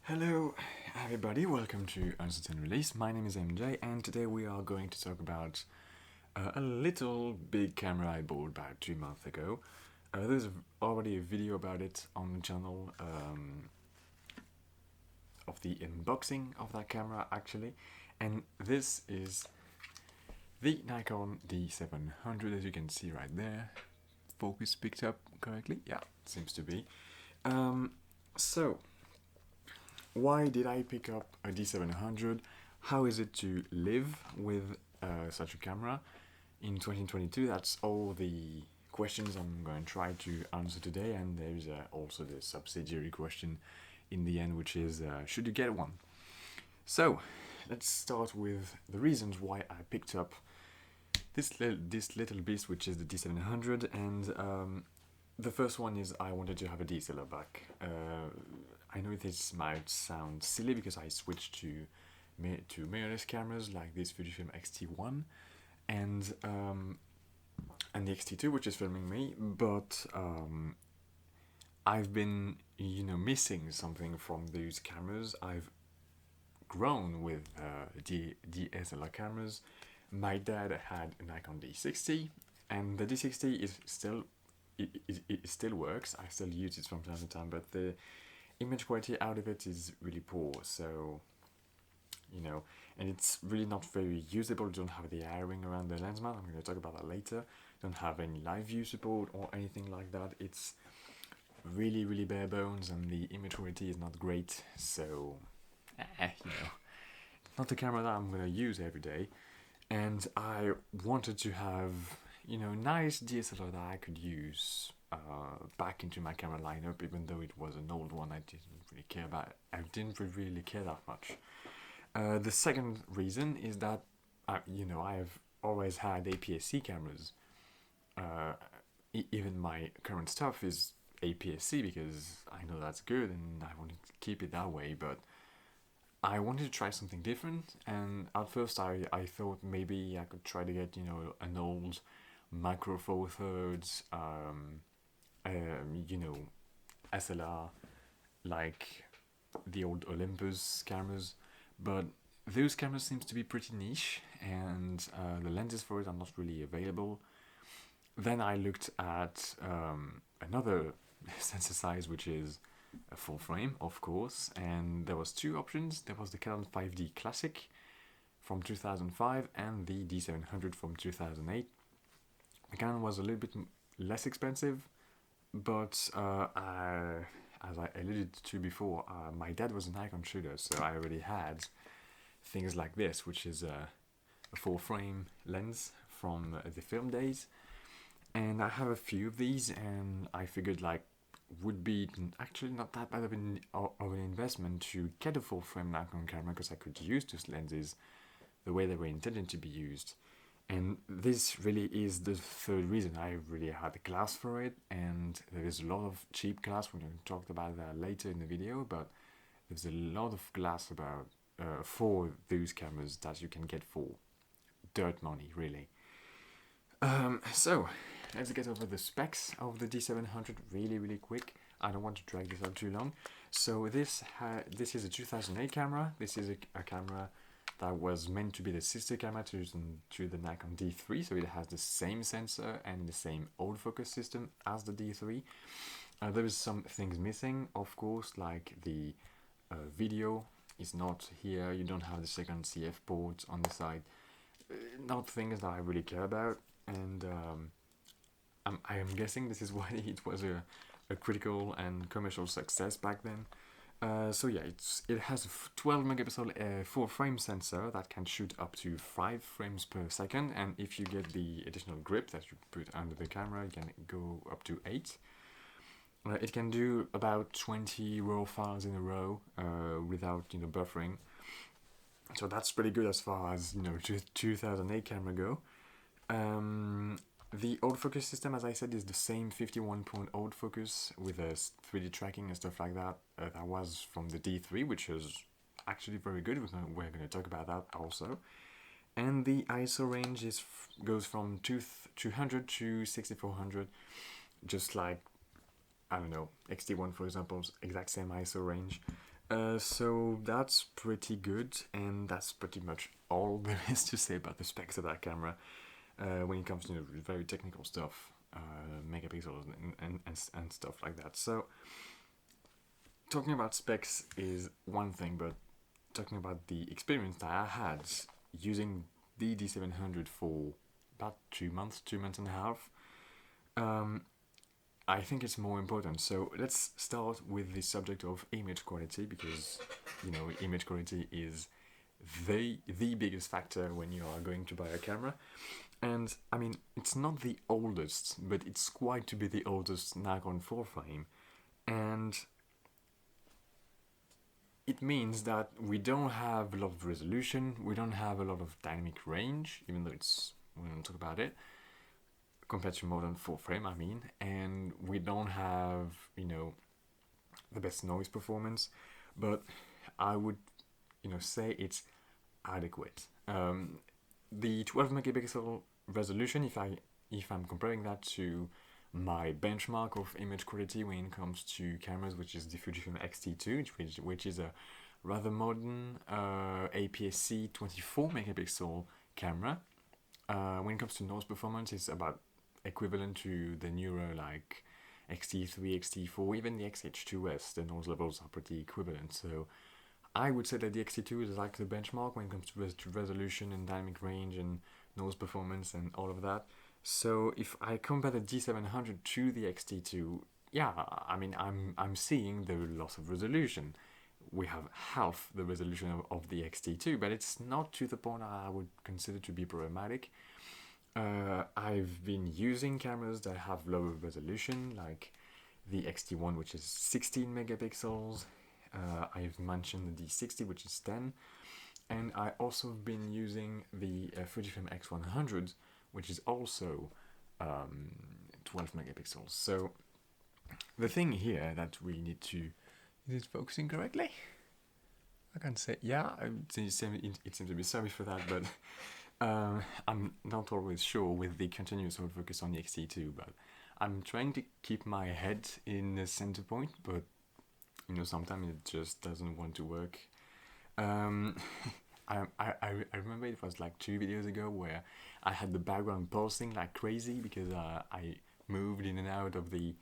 Hello everybody, welcome to Uncertain Release. My name is MJ and today we are going to talk about a little big camera I bought about 2 months ago. There's already a video about it on the channel of the unboxing of that camera actually, and this is the Nikon D700, as you can see right there. Focus picked up correctly? Yeah, seems to be. So why did I pick up a D700? How is it to live with such a camera in 2022? That's all the questions I'm going to try to answer today, and there's also the subsidiary question in the end, which is should you get one? So let's start with the reasons why I picked up this little beast, which is the D700, and the first one is I wanted to have a DSLR back. I know this might sound silly because I switched to mirrorless cameras like this Fujifilm X-T1 and the X-T2, which is filming me, but I've been missing something from those cameras. I've grown with DSLR cameras. My dad had a Nikon D60, and the D60 is still it still works. I still use it from time to time, but the image quality out of it is really poor. So, and it's really not very usable. Don't have the airing around the lens mount. I'm going to talk about that later. Don't have any live view support or anything like that. It's really, really bare bones, and the image quality is not great. So, not the camera that I'm going to use every day. And I wanted to have nice DSLR that I could use back into my camera lineup, even though it was an old one. I didn't really care about. I didn't really care that much. The second reason is that I've always had APS-C cameras. Even my current stuff is APS-C because I know that's good and I want to keep it that way. But I wanted to try something different, and at first I thought maybe I could try to get an old Macro Four Thirds SLR like the old Olympus cameras, but those cameras seems to be pretty niche, and the lenses for it are not really available. Then I looked at another sensor size, which is a full frame, of course, and there was two options. There was the Canon 5D Classic from 2005 and the D700 from 2008. The Canon was a little bit less expensive, but as I alluded to before, my dad was a Nikon shooter, so I already had things like this, which is a full frame lens from the film days, and I have a few of these, and I figured would be actually not that bad of an investment to get a full frame Nikon camera, because I could use those lenses the way they were intended to be used. And this really is the third reason. I really had the glass for it, and there is a lot of cheap glass. We're going to talk about that later in the video, but there's a lot of glass about for those cameras that you can get for dirt money, really. So let's get over the specs of the D700 really quick. I don't want to drag this out too long. So this is a 2008 camera. This is a camera that was meant to be the sister camera to the Nikon D3, so it has the same sensor and the same autofocus system as the D3. There is some things missing, of course, like the video is not here. You don't have the second CF port on the side. Not things that I really care about, and I am guessing this is why it was a critical and commercial success back then. So yeah, it has a 12 megapixel full frame sensor that can shoot up to 5 frames per second, and if you get the additional grip that you put under the camera, it can go up to 8. It can do about 20 raw files in a row without buffering. So that's pretty good as far as 2008 camera go. The autofocus system, as I said, is the same 51-point autofocus with a 3D tracking and stuff like that. That was from the D3, which is actually very good. We're going to talk about that also. And the ISO range goes from 200 to 6400, just like, I don't know, X-T1 for example, exact same ISO range. So that's pretty good, and that's pretty much all there is to say about the specs of that camera. When it comes to very technical stuff, megapixels and stuff like that. So talking about specs is one thing, but talking about the experience that I had using the D700 for about 2 months and a half, I think it's more important. So let's start with the subject of image quality, because image quality is the biggest factor when you are going to buy a camera. And I mean, it's not the oldest, but it's quite to be the oldest Nikon full frame, and it means that we don't have a lot of resolution, we don't have a lot of dynamic range, even though we don't talk about it, compared to modern full frame, I mean, and we don't have, the best noise performance, but I would, say it's adequate. The 12 megapixel resolution, if I'm comparing that to my benchmark of image quality when it comes to cameras, which is the Fujifilm X-T2, which is a rather modern APS-C 24 megapixel camera. When it comes to noise performance, it's about equivalent to the newer like X-T3, X-T4, even the XH2S. The noise levels are pretty equivalent. So I would say that the X-T2 is like the benchmark when it comes to resolution and dynamic range and noise performance and all of that. So if I compare the D700 to the X-T2, yeah, I mean, I'm seeing the loss of resolution. We have half the resolution of the X-T2, but it's not to the point I would consider to be problematic. I've been using cameras that have lower resolution, like the X-T1, which is 16 megapixels. I've mentioned the D60, which is 10. And I also have been using the Fujifilm X100, which is also 12 megapixels. So the thing here that we need to... Is it focusing correctly? I can't say... Yeah, it seems to be sorry for that, but I'm not always sure with the continuous autofocus on the X-T2, but I'm trying to keep my head in the center point, but sometimes it just doesn't want to work. I remember it was like 2 videos ago where I had the background pulsing like crazy because I moved in and out of the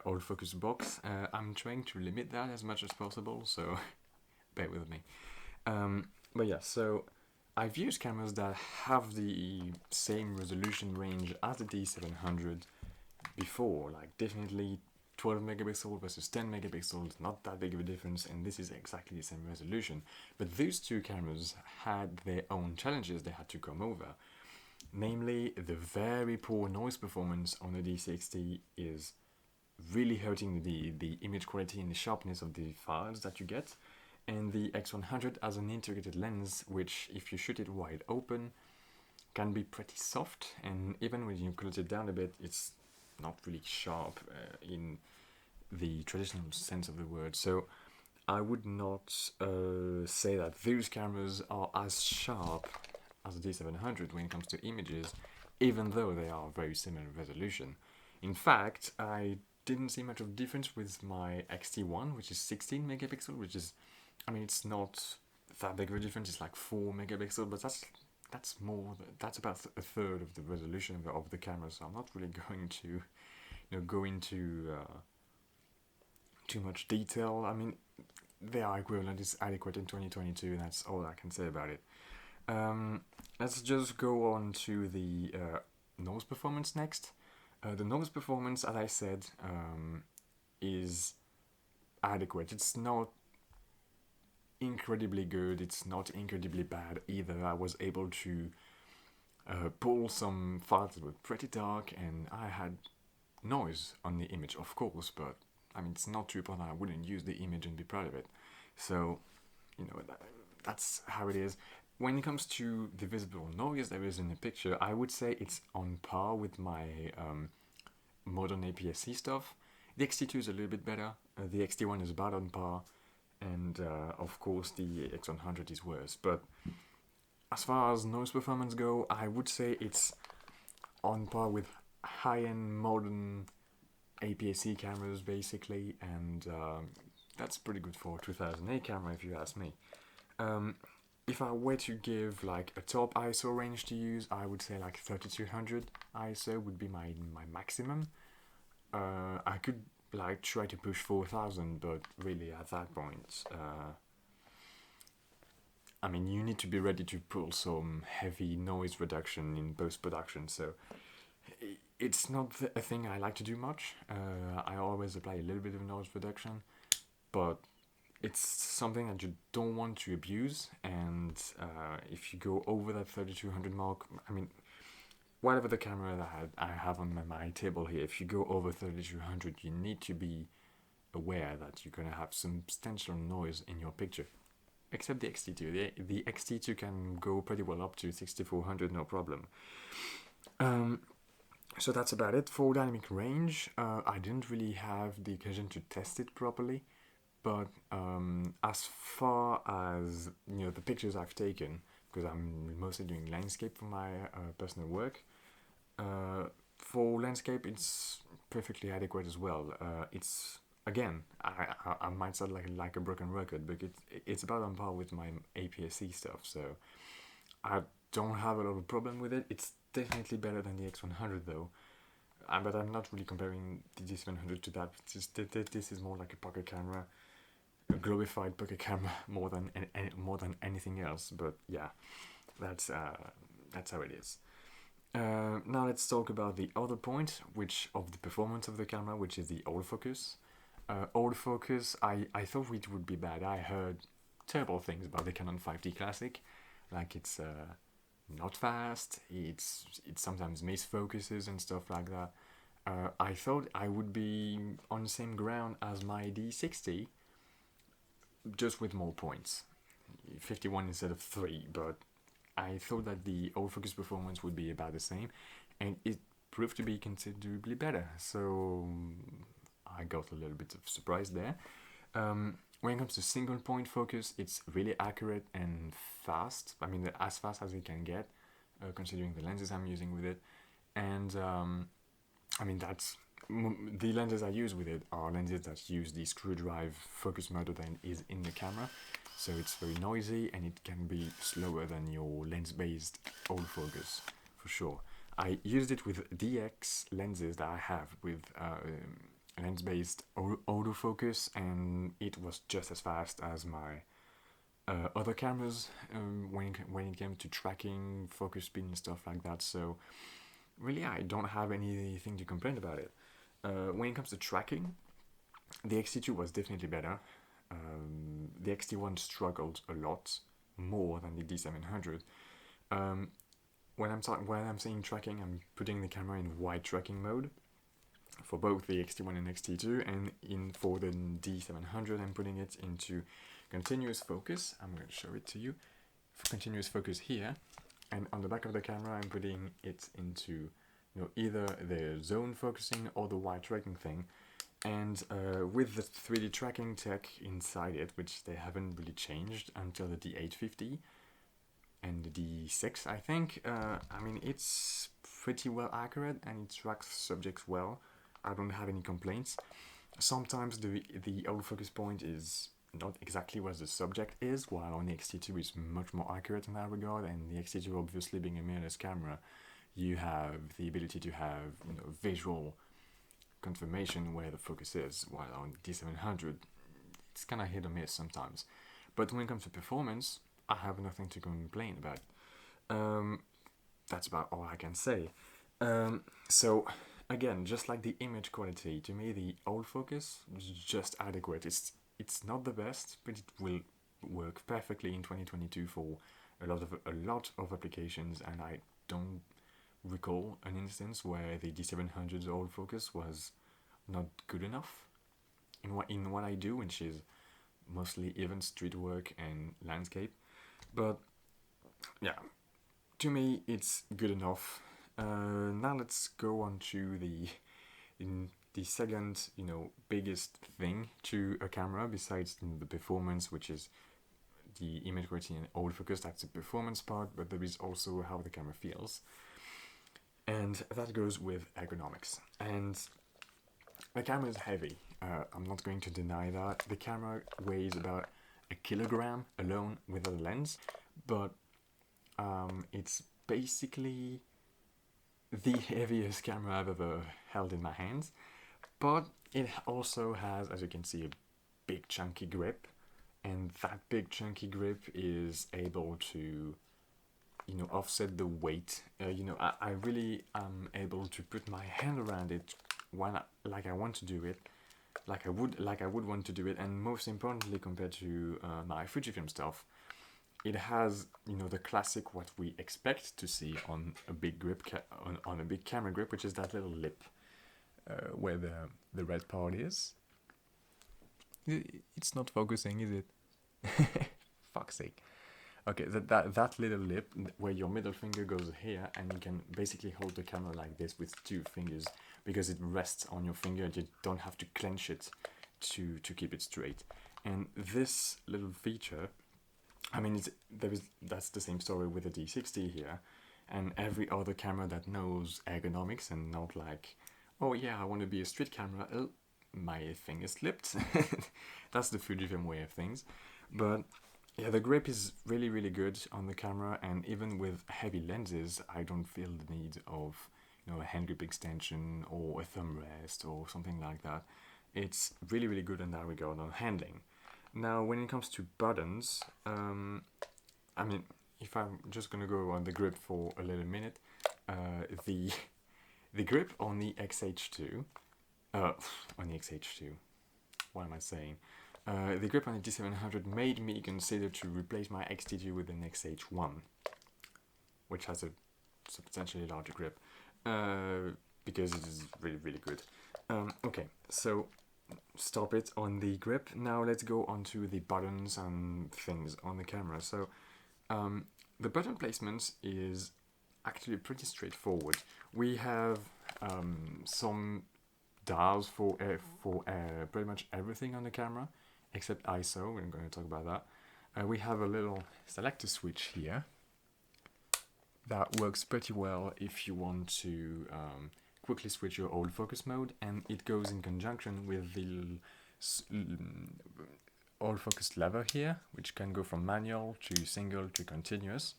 autofocus box. I'm trying to limit that as much as possible, so bear with me. But yeah, so I've used cameras that have the same resolution range as the D700 before, like definitely 12 megapixel versus 10 megapixels, not that big of a difference, and this is exactly the same resolution. But those two cameras had their own challenges they had to come over. Namely, the very poor noise performance on the D60 is really hurting the image quality and the sharpness of the files that you get. And the X100 has an integrated lens, which, if you shoot it wide open, can be pretty soft, and even when you close it down a bit, it's not really sharp in the traditional sense of the word. So I would not say that those cameras are as sharp as the D700 when it comes to images, even though they are very similar resolution. In fact, I didn't see much of difference with my X-T1, which is 16 megapixel, which is, I mean, it's not that big of a difference, it's like 4 megapixel, but that's more, that's about a third of the resolution of the camera, so I'm not really going to go into too much detail. I mean, their equivalent is adequate in 2022, and that's all I can say about it. Let's just go on to the noise performance next. The noise performance, as I said, is adequate. It's not incredibly good, it's not incredibly bad either. I was able to pull some files that were pretty dark, and I had noise on the image, of course, but I mean, it's not to a point that I wouldn't use the image and be proud of it. So, that's how it is. When it comes to the visible noise there is in the picture, I would say it's on par with my modern APS-C stuff. The X-T2 is a little bit better, the X-T1 is about on par, and of course the X100 is worse. But as far as noise performance go, I would say it's on par with high-end modern APS-C cameras basically, and that's pretty good for a 2008 camera if you ask me. If I were to give like a top ISO range to use, I would say like 3200 ISO would be my maximum. I could like try to push 4000, but really at that point, I mean, you need to be ready to pull some heavy noise reduction in post-production, so it's not a thing I like to do much. I always apply a little bit of noise reduction, but it's something that you don't want to abuse, and if you go over that 3200 mark, I mean, whatever the camera that I have on my table here, if you go over 3200, you need to be aware that you're going to have substantial noise in your picture. Except the X-T2. The X-T2 can go pretty well up to 6400, no problem. So that's about it for dynamic range. I didn't really have the occasion to test it properly, but as far as the pictures I've taken, because I'm mostly doing landscape for my personal work, for landscape it's perfectly adequate as well. It's again, I might sound like a broken record, but it's about on par with my APS-C stuff, so I don't have a lot of problem with it. It's definitely better than the X100 though, but I'm not really comparing the D700 to that. This is more like a pocket camera, a glorified pocket camera more than anything else. But yeah, that's how it is. Now let's talk about the other point, which of the performance of the camera, which is the autofocus. Autofocus, I thought it would be bad. I heard terrible things about the Canon 5D Classic, like it's not fast, it sometimes misfocuses and stuff like that. I thought I would be on the same ground as my D60, just with more points, 51 instead of 3, but I thought that the autofocus performance would be about the same, and it proved to be considerably better, so I got a little bit of surprise there. When it comes to single point focus, it's really accurate and fast. I mean, as fast as it can get, considering the lenses I'm using with it. And I mean, the lenses I use with it are lenses that use the screw drive focus motor that is in the camera. So it's very noisy and it can be slower than your lens-based autofocus, for sure. I used it with DX lenses that I have with lens-based autofocus, and it was just as fast as my other cameras when it came to tracking, focus speed and stuff like that. So really I don't have anything to complain about it. When it comes to tracking, the X-T2 was definitely better. The X-T1 struggled a lot more than the D700. When I'm saying tracking, I'm putting the camera in wide tracking mode for both the X-T1 and X-T2, and for the D700 I'm putting it into continuous focus. I'm going to show it to you. For continuous focus here, and on the back of the camera I'm putting it into either the zone focusing or the wide tracking thing. And with the 3D tracking tech inside it, which they haven't really changed until the D850 and the D6, I think, I mean, it's pretty well accurate and it tracks subjects well. I don't have any complaints. Sometimes the autofocus point is not exactly where the subject is, while on the X-T2 is much more accurate in that regard, and the X-T2 obviously being a mirrorless camera, you have the ability to have visual confirmation where the focus is, while on D700 it's kind of hit or miss sometimes. But when it comes to performance, I have nothing to complain about. That's about all I can say. So again, just like the image quality, to me the autofocus is just adequate. It's not the best, but it will work perfectly in 2022 for a lot of applications, and I don't recall an instance where the D700's autofocus was not good enough in what I do, which is mostly even street work and landscape. But yeah, to me it's good enough. Now let's go on to the second biggest thing to a camera besides the performance, which is the image quality and autofocus. That's the performance part, but there is also how the camera feels, and that goes with ergonomics. And the camera is heavy. I'm not going to deny that. The camera weighs about a kilogram alone without a lens, but it's basically the heaviest camera I've ever held in my hands. But it also has, as you can see, a big chunky grip, and that big chunky grip is able to, you know, offset the weight. I really am able to put my hand around it when like I want to do it, like I would want to do it. And most importantly, compared to my Fujifilm stuff, it has, you know, the classic what we expect to see on a big grip on a big camera grip, which is that little lip where the red part is. It's not focusing, is it? Fuck's sake. Okay, that little lip where your middle finger goes here, and you can basically hold the camera like this with two fingers because it rests on your finger. You don't have to clench it to keep it straight. And this little feature, I mean, that's the same story with the D60 here, and every other camera that knows ergonomics and not like, oh yeah, I want to be a street camera. Oh, my finger slipped. That's the Fujifilm way of things, but. Yeah, the grip is really, really good on the camera, and even with heavy lenses, I don't feel the need of, you know, a hand grip extension or a thumb rest or something like that. It's really, really good in that regard on handling. Now, when it comes to buttons, I mean, if I'm just gonna go on the grip for a little minute, the grip on the XH2, what am I saying? The grip on the D700 made me consider to replace my XT2 with an XH1, which has a substantially larger grip, because it is really, really good. Okay, so stop it on the grip. Now let's go on to the buttons and things on the camera. So the button placement is actually pretty straightforward. We have some dials for pretty much everything on the camera, except ISO. We're going to talk about that. We have a little selector switch here that works pretty well if you want to quickly switch your autofocus mode, and it goes in conjunction with the autofocus lever here, which can go from manual to single to continuous,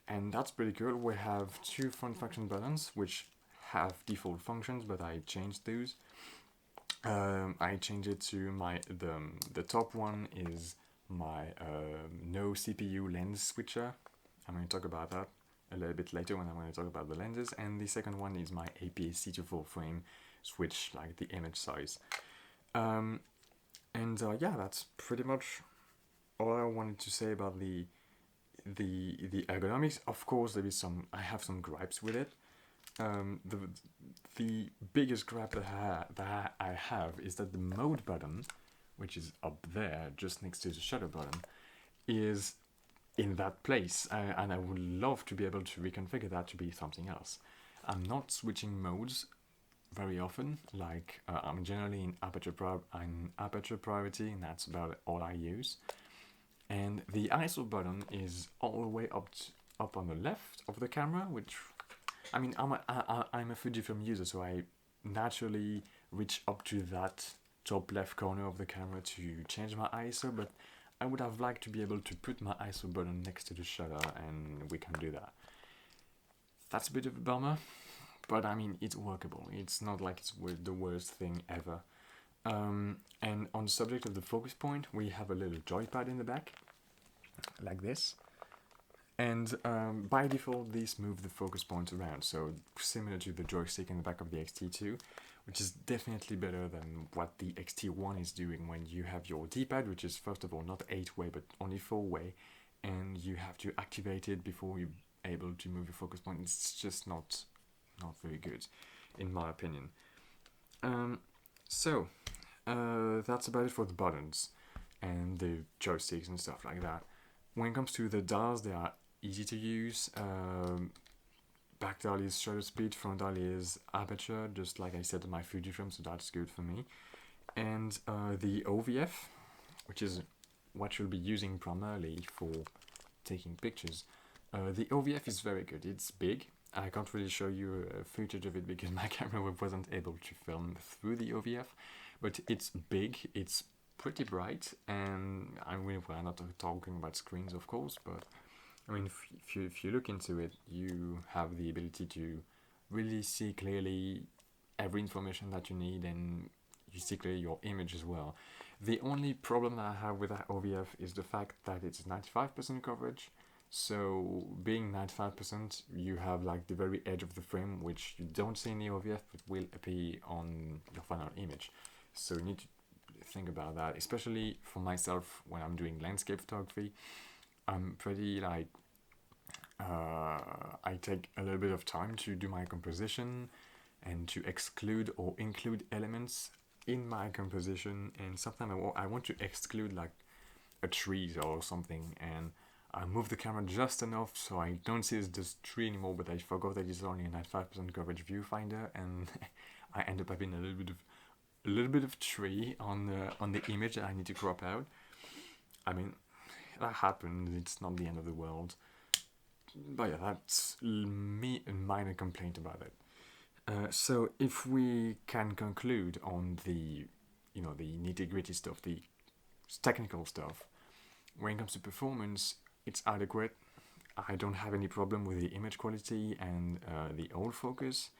and that's pretty cool. We have two front function buttons which have default functions, but I changed those. I changed it to the top one is my no CPU lens switcher. I'm going to talk about that a little bit later when I'm going to talk about the lenses. And the second one is my APS-C to full frame switch, like the image size. Yeah, that's pretty much all I wanted to say about the ergonomics. Of course, I have some gripes with it. The biggest gripe that I have is that the mode button, which is up there just next to the shutter button, is in that place, and I would love to be able to reconfigure that to be something else. I'm not switching modes very often. Like I'm generally in aperture priority, and that's about all I use. And the ISO button is all the way up on the left of the camera, which, I mean, I'm a Fujifilm user, so I naturally reach up to that top left corner of the camera to change my ISO, but I would have liked to be able to put my ISO button next to the shutter, and we can do that. That's a bit of a bummer, but I mean, it's workable. It's not like it's the worst thing ever. And on the subject of the focus point, we have a little joypad in the back, like this. And by default, these move the focus point around, so similar to the joystick in the back of the XT2, which is definitely better than what the XT1 is doing when you have your D-pad, which is first of all not 8-way but only 4-way, and you have to activate it before you're able to move your focus point. It's just not very good, in my opinion. So that's about it for the buttons and the joysticks and stuff like that. When it comes to the dials, they are easy to use. Back dial is shutter speed, front dial is aperture, just like I said on my Fujifilm, so that's good for me. And the OVF, which is what you'll be using primarily for taking pictures. The OVF is very good. It's big. I can't really show you footage of it because my camera wasn't able to film through the OVF, but it's big, it's pretty bright, and I mean, we're not talking about screens, of course, but I mean, if you look into it, you have the ability to really see clearly every information that you need, and you see clearly your image as well. The only problem that I have with that OVF is the fact that it's 95% coverage. So being 95%, you have like the very edge of the frame, which you don't see in the OVF, but will appear on your final image. So you need to think about that, especially for myself when I'm doing landscape photography. I'm pretty like, I take a little bit of time to do my composition and to exclude or include elements in my composition, and sometimes I want to exclude like a tree or something, and I move the camera just enough so I don't see this tree anymore, but I forgot that it's only a 95% coverage viewfinder, and I end up having a little bit of tree on the image that I need to crop out. I mean, that happens, it's not the end of the world. But yeah, that's me, a minor complaint about it. So if we can conclude on the nitty-gritty stuff, the technical stuff, when it comes to performance, it's adequate. I don't have any problem with the image quality and the autofocus,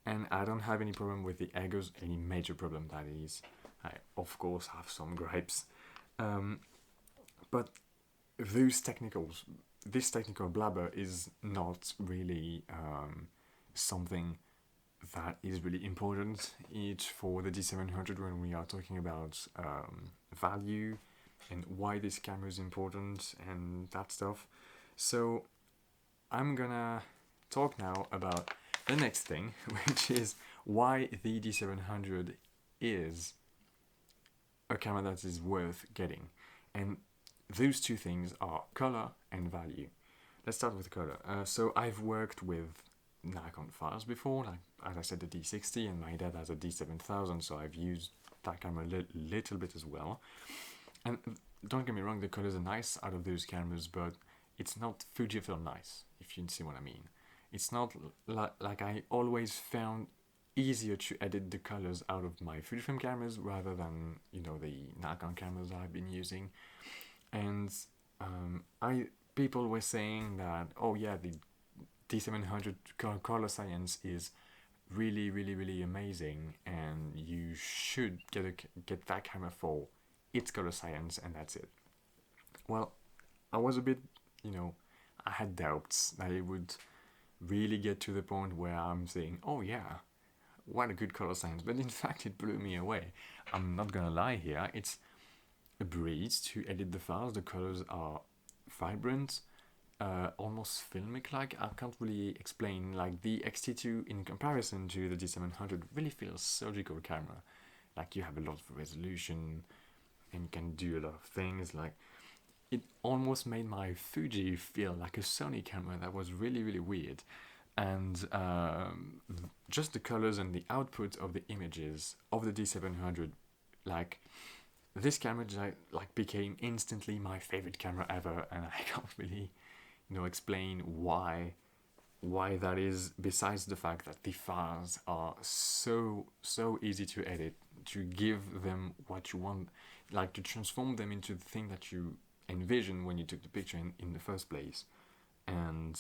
and I don't have any problem with the ergos, any major problem that is. I of course have some gripes, but this technical blabber is not really something that is really important. It's for the D700 when we are talking about value and why this camera is important and that stuff. So I'm gonna talk now about the next thing, which is why the D700 is a camera that is worth getting. And those two things are color and value. Let's start with color. So I've worked with Nikon files before, like as I said, the D60, and my dad has a D7000, so I've used that camera a little bit as well. And don't get me wrong, the colors are nice out of those cameras, but it's not Fujifilm nice, if you see what I mean. It's not like I always found easier to edit the colors out of my Fujifilm cameras rather than the Nikon cameras I've been using. And people were saying that, oh yeah, the D700 color science is really, really, really amazing, and you should get that camera for its color science, and that's it. Well, I was a bit, I had doubts that it would really get to the point where I'm saying, oh yeah, what a good color science, but in fact it blew me away. I'm not gonna lie here, it's a breeze to edit the files. The colors are vibrant, almost filmic like. I can't really explain, like the X-T2 in comparison to the D700 really feels surgical camera. Like you have a lot of resolution and you can do a lot of things. Like it almost made my Fuji feel like a Sony camera. That was really, really weird. And just the colors and the output of the images of the D700, like this camera like became instantly my favorite camera ever, and I can't really explain why that is, besides the fact that the files are so easy to edit, to give them what you want, like to transform them into the thing that you envision when you took the picture in the first place. And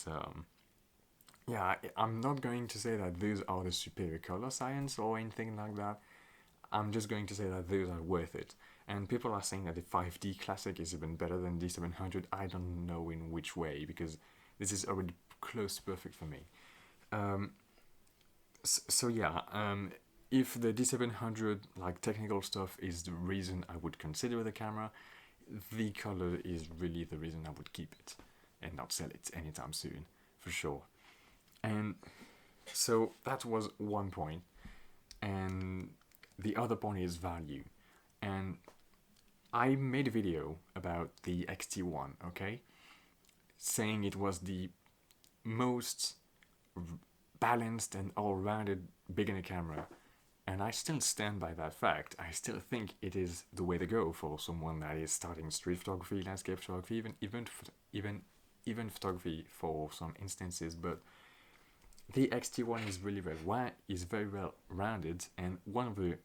yeah, I'm not going to say that those are the superior color science or anything like that. I'm just going to say that those are worth it. And people are saying that the 5D Classic is even better than D700. I don't know in which way, because this is already close to perfect for me. So yeah, if the D700 like technical stuff is the reason I would consider the camera, the color is really the reason I would keep it and not sell it anytime soon, for sure. And so that was one point. And the other point is value. And I made a video about the XT1, okay? Saying it was the most balanced and all-rounded beginner camera. And I still stand by that fact. I still think it is the way to go for someone that is starting street photography, landscape photography, even photography for some instances. But the XT1 is very well rounded, and one of the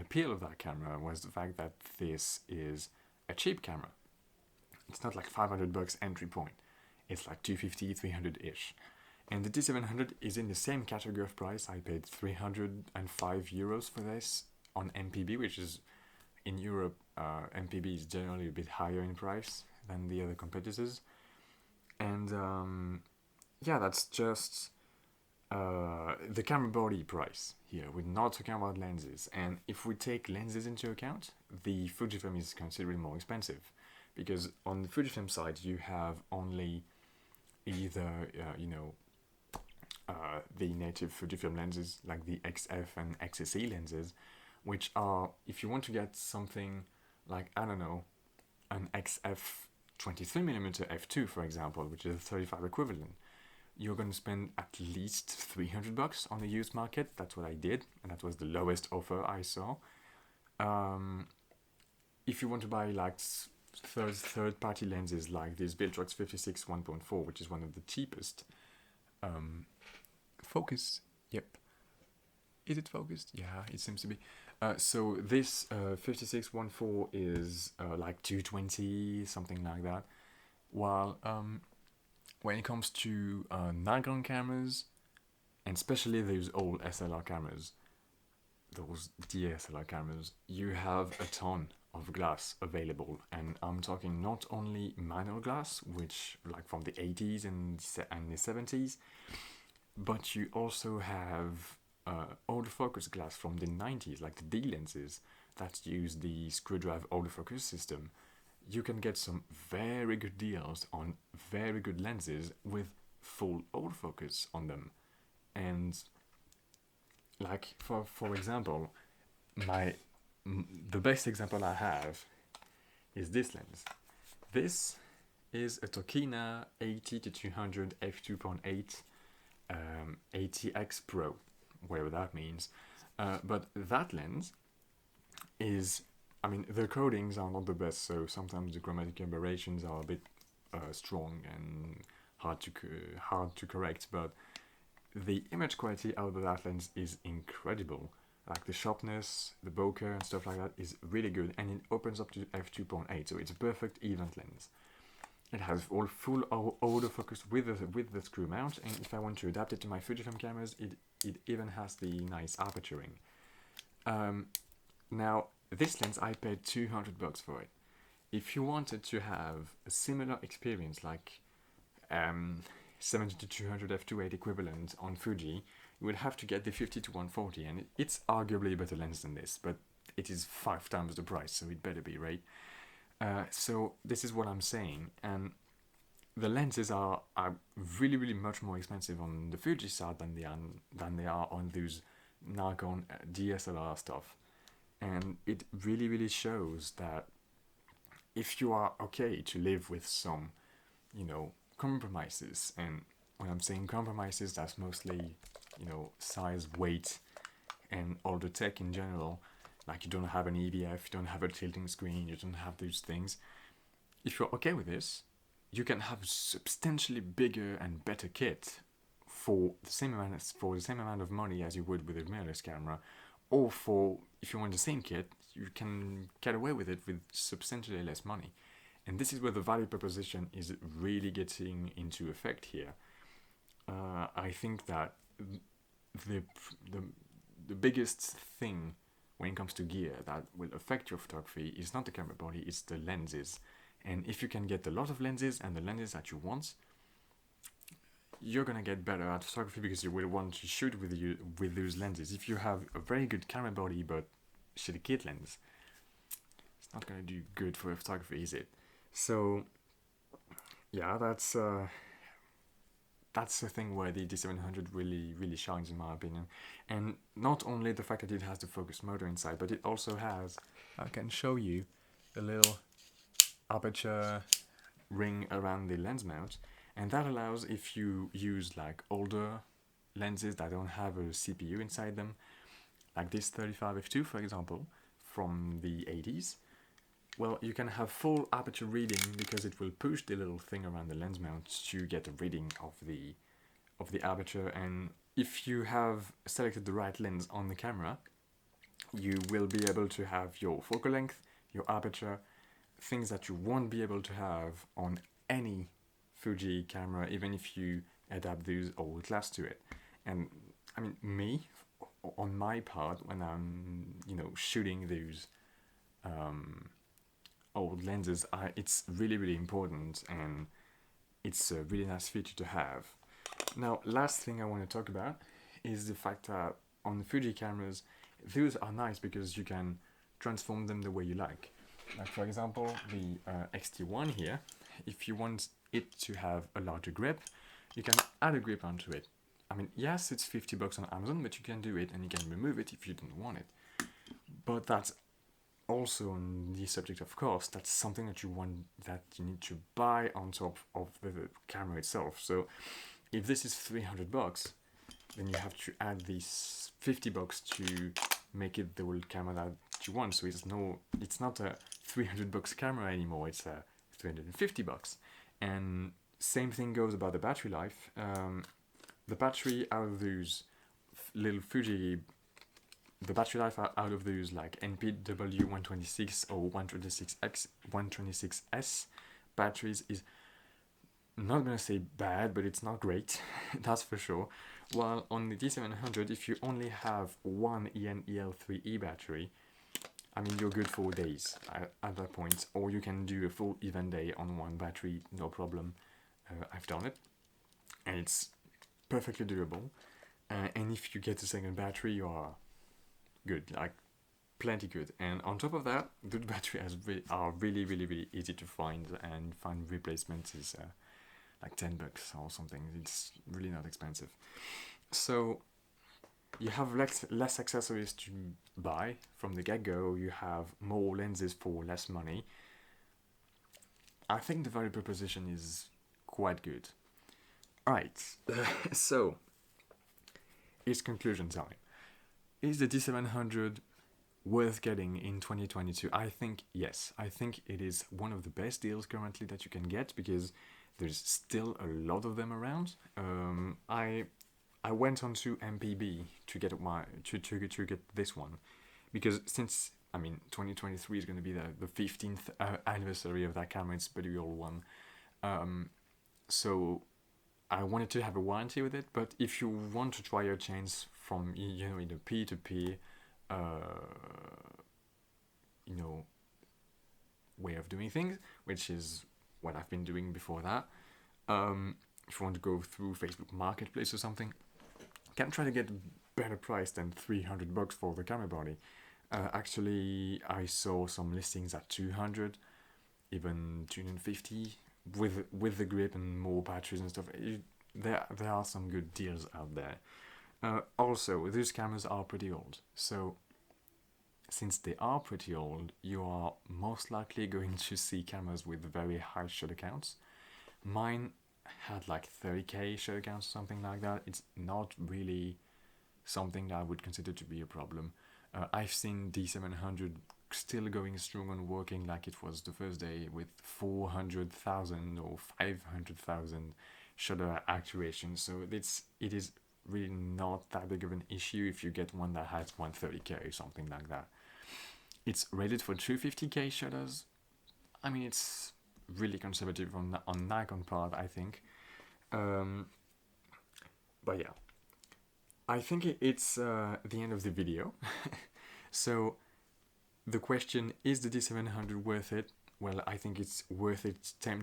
appeal of that camera was the fact that this is a cheap camera. It's not like $500 entry point. It's like 250, 300-ish. And the D700 is in the same category of price. I paid 305 euros for this on MPB, which is in Europe, MPB is generally a bit higher in price than the other competitors. And yeah, that's just the camera body price here. We're not talking about lenses. And if we take lenses into account, the Fujifilm is considerably more expensive. Because on the Fujifilm side, you have only either, the native Fujifilm lenses, like the XF and XSE lenses, which are, if you want to get something like, I don't know, an XF 23mm f2, for example, which is a 35 equivalent, you're going to spend at least $300 on the used market. That's what I did, and that was the lowest offer I saw. If you want to buy like third-party lenses like this Biltrox 56 1.4, which is one of the cheapest. Focus, yep. Is it focused? Yeah, it seems to be. So this 56 1.4 is like 220, something like that. While when it comes to Nikon cameras, and especially those old SLR cameras, those DSLR cameras, you have a ton of glass available, and I'm talking not only manual glass, which like from the 80s and the 70s, but you also have autofocus glass from the 90s, like the D lenses that use the screwdriver autofocus system. You can get some very good deals on very good lenses with full autofocus on them. And like for example, the best example I have is this lens. This is a Tokina 80-200 f2.8 ATX Pro, whatever that means. But that lens is, I mean, the codings are not the best, so sometimes the chromatic aberrations are a bit strong and hard to correct, but the image quality out of that lens is incredible. Like the sharpness, the bokeh and stuff like that is really good, and it opens up to f2.8, so it's a perfect event lens. It has full autofocus with the screw mount, and if I want to adapt it to my Fujifilm cameras, it even has the nice aperturing. Now, this lens, I paid $200 for it. If you wanted to have a similar experience, like 70-200 f2.8 equivalent on Fuji, you would have to get the 50-140, and it's arguably a better lens than this, but it is 5 times the price, so it better be, right? So this is what I'm saying, and the lenses are really, really much more expensive on the Fuji side than they are on those Nikon DSLR stuff, and it really, really shows that if you are okay to live with some, compromises, and when I'm saying compromises, that's mostly, size, weight, and all the tech in general. Like you don't have an EVF, you don't have a tilting screen, you don't have those things. If you're okay with this, you can have substantially bigger and better kit for the same amount of money as you would with a mirrorless camera, or if you want the same kit, you can get away with it with substantially less money. And this is where the value proposition is really getting into effect here. I think that the biggest thing when it comes to gear that will affect your photography is not the camera body, it's the lenses. And if you can get a lot of lenses and the lenses that you want, you're gonna get better at photography because you will want to shoot with those lenses. If you have a very good camera body but shitty kit lens, it's not gonna do good for photography, is it? So yeah, that's the thing where the D700 really, really shines in my opinion. And not only the fact that it has the focus motor inside, but it also has, I can show you, a little aperture ring around the lens mount, and that allows, if you use like older lenses that don't have a CPU inside them, like this 35 f2 for example, from the 80s, well, you can have full aperture reading because it will push the little thing around the lens mount to get a reading of the aperture. And if you have selected the right lens on the camera, You will be able to have your focal length, your aperture, things that you won't be able to have on any Fuji camera, even if you adapt those old glass to it. And I mean, on my part, when I'm shooting those old lenses, it's really important, and it's a really nice feature to have. Now, last thing I want to talk about is the fact that on the Fuji cameras, those are nice because you can transform them the way you like. Like for example, the XT1 here, if you want it to have a larger grip, you can add a grip onto it. I mean, yes, it's $50 on Amazon, but you can do it and you can remove it if you don't want it. But that's also on the subject of cost. That's something that you need to buy on top of the camera itself. So if this is $300, then you have to add these $50 to make it the old camera that you want. So it's not a $300 camera anymore. It's a $350. And same thing goes about the battery life. The battery out of those little Fuji, the battery life out of those like NPW 126 or 126S batteries is not gonna say bad, but it's not great. That's for sure. While on the D700, if you only have one EN-EL3E battery, I mean, you're good for days at that point, or you can do a full event day on one battery, no problem. I've done it, and it's perfectly doable. And if you get a second battery, you are good, like plenty good. And on top of that, good batteries are really, really, really easy to find, and find replacements is like $10 or something. It's really not expensive. So you have less accessories to buy from the get-go. You have more lenses for less money. I think the value proposition is quite good. Alright, so it's conclusion time. Is the D700 worth getting in 2022? I think yes. I think it is one of the best deals currently that you can get, because there's still a lot of them around. I went onto MPB to get to get this one, because since 2023 is going to be the 15th anniversary of that camera. It's a pretty old one, so I wanted to have a warranty with it. But if you want to try your chance from in a peer-to-peer way of doing things, which is what I've been doing before that, if you want to go through Facebook Marketplace or something, can try to get a better price than $300 for the camera body. Actually, I saw some listings at 200, even 250 with the grip and more batteries and stuff. There are some good deals out there. Also, these cameras are pretty old, so since they are pretty old, you are most likely going to see cameras with very high shutter counts. Mine had like 30k shutter counts, something like that. It's not really something that I would consider to be a problem. I've seen D700 still going strong and working like it was the first day with 400,000 or 500,000 shutter actuation. So it is really not that big of an issue if you get one that has 130k or something like that. It's rated for 250k shutters. I mean, it's really conservative on Nikon part, I think. But yeah, I think it's the end of the video. So the question, is the D700 worth it? Well, I think it's worth it 10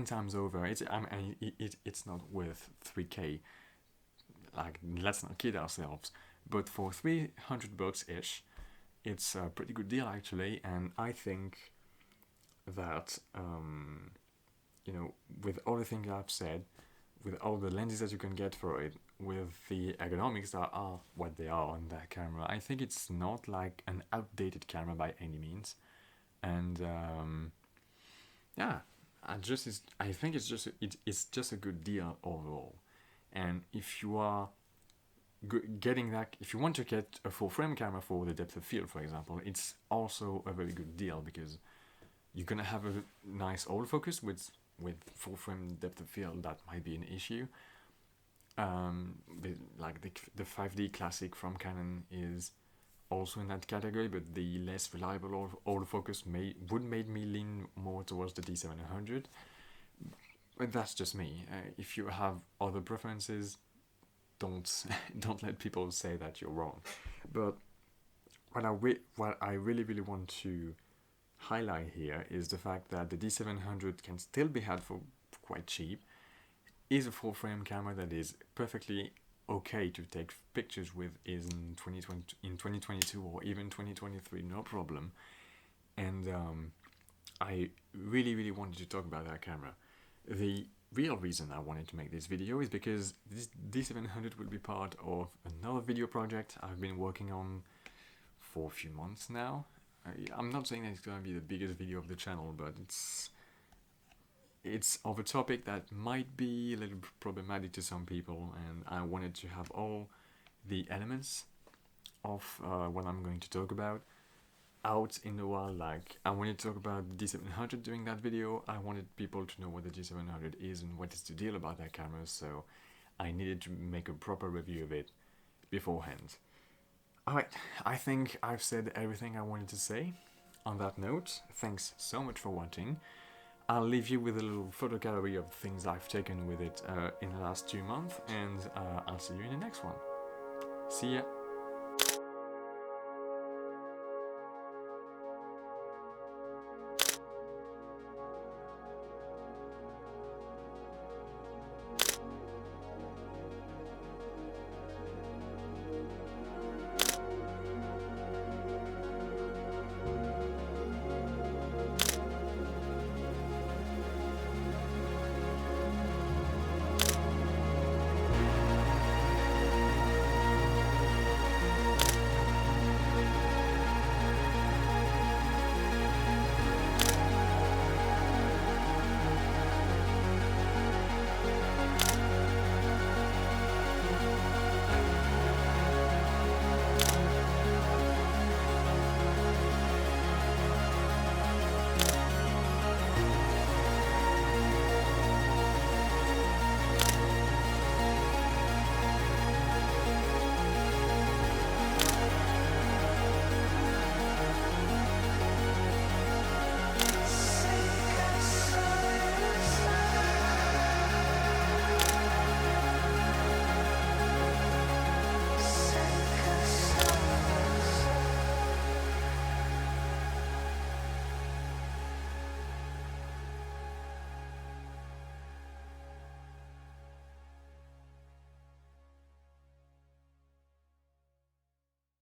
times over. It's not worth 3k. Like, let's not kid ourselves. But for $300 ish, it's a pretty good deal actually. And I think that with all the things I've said, with all the lenses that you can get for it, with the ergonomics that are what they are on that camera, I think it's not like an outdated camera by any means. And I think it's just a good deal overall. And if you are getting that, if you want to get a full frame camera for the depth of field, for example, it's also a very good deal, because you're gonna have a nice autofocus with full frame depth of field. That might be an issue. Like the 5D Classic from Canon is also in that category, but the less reliable autofocus would make me lean more towards the D700. But that's just me. If you have other preferences, don't don't let people say that you're wrong. But what I really want to highlight here is the fact that the D700 can still be had for quite cheap. Is a full frame camera that is perfectly okay to take pictures with is in 2022 or even 2023, no problem. And I really wanted to talk about that camera. The real reason I wanted to make this video is because this D700 will be part of another video project I've been working on for a few months now. I'm not saying that it's going to be the biggest video of the channel, but it's of a topic that might be a little problematic to some people, and I wanted to have all the elements of what I'm going to talk about out in the wild. Like, I wanted to talk about the D700 during that video. I wanted people to know what the D700 is and what is the deal about that camera, so I needed to make a proper review of it beforehand. Alright, I think I've said everything I wanted to say. On that note, thanks so much for watching. I'll leave you with a little photo gallery of things I've taken with it in the last 2 months, and I'll see you in the next one. See ya!